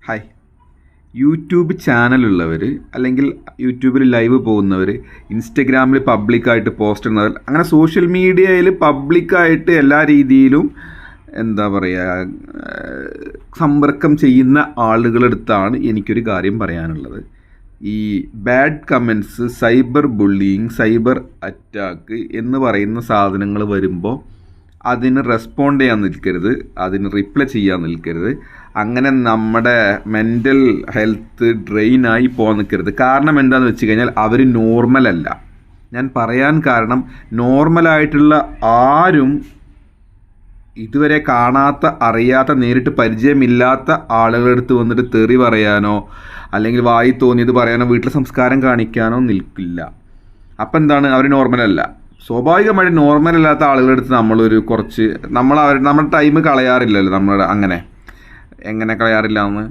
Hi. YouTube ചാനലുള്ളവർ, അല്ലെങ്കിൽ യൂട്യൂബിൽ live പോകുന്നവർ, ഇൻസ്റ്റഗ്രാമിൽ പബ്ലിക്കായിട്ട് പോസ്റ്റ് ഇടുന്നവർ, അങ്ങനെ സോഷ്യൽ മീഡിയയിൽ പബ്ലിക്കായിട്ട് എല്ലാ രീതിയിലും എന്താ പറയുക, സമ്പർക്കം ചെയ്യുന്ന ആളുകളെടുത്താണ് എനിക്കൊരു കാര്യം പറയാനുള്ളത്. ഈ bad comments, cyber bullying, cyber attack എന്ന് പറയുന്ന സാധനങ്ങൾ വരുമ്പോൾ അതിന് റെസ്പോണ്ട് ചെയ്യാൻ നിൽക്കരുത്, അതിന് റിപ്ലൈ ചെയ്യാൻ നിൽക്കരുത്. അങ്ങനെ നമ്മുടെ മെൻ്റൽ ഹെൽത്ത് ഡ്രെയിനായി പോകാൻ നിൽക്കരുത്. കാരണം എന്താണെന്ന് വെച്ച് കഴിഞ്ഞാൽ അവർ നോർമലല്ല. ഞാൻ പറയാൻ കാരണം, നോർമലായിട്ടുള്ള ആരും ഇതുവരെ കാണാത്ത, അറിയാത്ത, നേരിട്ട് പരിചയമില്ലാത്ത ആളുകളെടുത്ത് വന്നിട്ട് തെറി പറയാനോ അല്ലെങ്കിൽ വായി തോന്നിയത് പറയാനോ വീട്ടിലെ സംസ്കാരം കാണിക്കാനോ നിൽക്കില്ല. അപ്പം എന്താണ്, അവർ നോർമലല്ല. സ്വാഭാവികമായിട്ട് നോർമലല്ലാത്ത ആളുകളെടുത്ത് നമ്മളൊരു കുറച്ച് നമ്മുടെ ടൈം കളയാറില്ലല്ലോ. എങ്ങനെ കളയാറില്ല എന്ന്,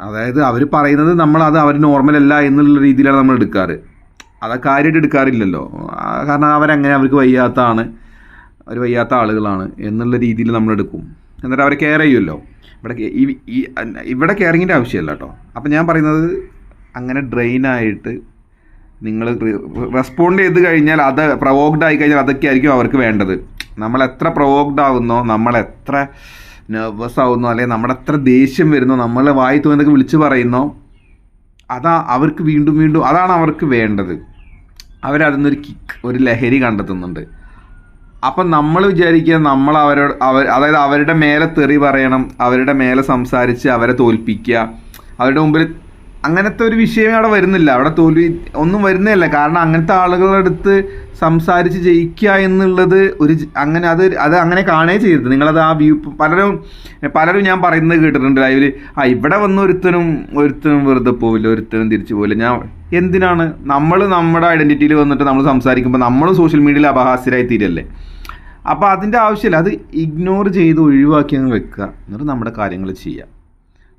അതായത് അവർ പറയുന്നത് അവർ നോർമലല്ല എന്നുള്ള രീതിയിലാണ് നമ്മൾ എടുക്കാറ്. അത് കാര്യമായിട്ട് എടുക്കാറില്ലല്ലോ. കാരണം അവർക്ക് വയ്യാത്ത ആളുകളാണ് എന്നുള്ള രീതിയിൽ നമ്മളെടുക്കും. എന്നിട്ട് അവരെ കെയർ ചെയ്യുമല്ലോ. ഇവിടെ കെയറിങ്ങിൻ്റെ ആവശ്യമില്ല കേട്ടോ. അപ്പം ഞാൻ പറയുന്നത്, അങ്ങനെ ഡ്രെയിനായിട്ട് നിങ്ങൾ റെസ്പോണ്ട് ചെയ്ത് കഴിഞ്ഞാൽ, അത് പ്രൊവോക്ഡ് ആയി കഴിഞ്ഞാൽ അതൊക്കെ ആയിരിക്കും അവർക്ക് വേണ്ടത്. നമ്മളെത്ര പ്രൊവോക്ഡ് ആവുന്നോ, നമ്മളെത്ര നെർവസ് ആവുന്നോ, അല്ലെങ്കിൽ നമ്മളെത്ര ദേഷ്യം വരുന്നോ, നമ്മളെ വായി തോന്നുന്നതൊക്കെ വിളിച്ച് പറയുന്നോ, അവർക്ക് വീണ്ടും വീണ്ടും അതാണ് അവർക്ക് വേണ്ടത്. അവരതിന്നൊരു കിക്ക്, ഒരു ലഹരി കണ്ടെത്തുന്നുണ്ട്. അപ്പം നമ്മൾ വിചാരിക്കുക അതായത് അവരുടെ മേലെ തെറി പറയണം, അവരുടെ മേലെ സംസാരിച്ച് അവരെ തോൽപ്പിക്കുക, അവരുടെ മുമ്പിൽ, അങ്ങനത്തെ ഒരു വിഷയമേ അവിടെ വരുന്നില്ല. അവിടെ തോൽവി ഒന്നും വരുന്നില്ല. കാരണം അങ്ങനത്തെ ആളുകളുടെ അടുത്ത് സംസാരിച്ച് ജയിക്കുക എന്നുള്ളത് അത് അങ്ങനെ കാണുകയേ ചെയ്യരുത്. നിങ്ങളത് ആ വ്യൂ, പലരും ഞാൻ പറയുന്നത് കേട്ടിട്ടുണ്ട് ലൈവിൽ, ഇവിടെ വന്ന് ഒരുത്തനും വെറുതെ പോവില്ല, ഒരുത്തനും തിരിച്ചു പോവില്ല. എന്തിനാണ് നമ്മുടെ ഐഡൻറ്റിറ്റിയിൽ വന്നിട്ട് നമ്മൾ സംസാരിക്കുമ്പോൾ നമ്മളും സോഷ്യൽ മീഡിയയിൽ അപഹാസ്യരായി തീരല്ലേ. അപ്പോൾ അതിൻ്റെ ആവശ്യമില്ല. അത് ഇഗ്നോർ ചെയ്ത് ഒഴിവാക്കി അങ്ങ് വെക്കുക, എന്നിട്ട് നമ്മുടെ കാര്യങ്ങൾ ചെയ്യുക.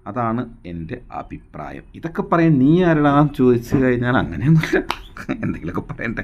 അതാണ് എൻ്റെ അഭിപ്രായം. ഇതൊക്കെ പറയാൻ നീ ആരാടാ ചോദിച്ചു കഴിഞ്ഞാൽ അങ്ങനെയൊന്നുമില്ല, എന്തെങ്കിലുമൊക്കെ പറയണ്ടേ.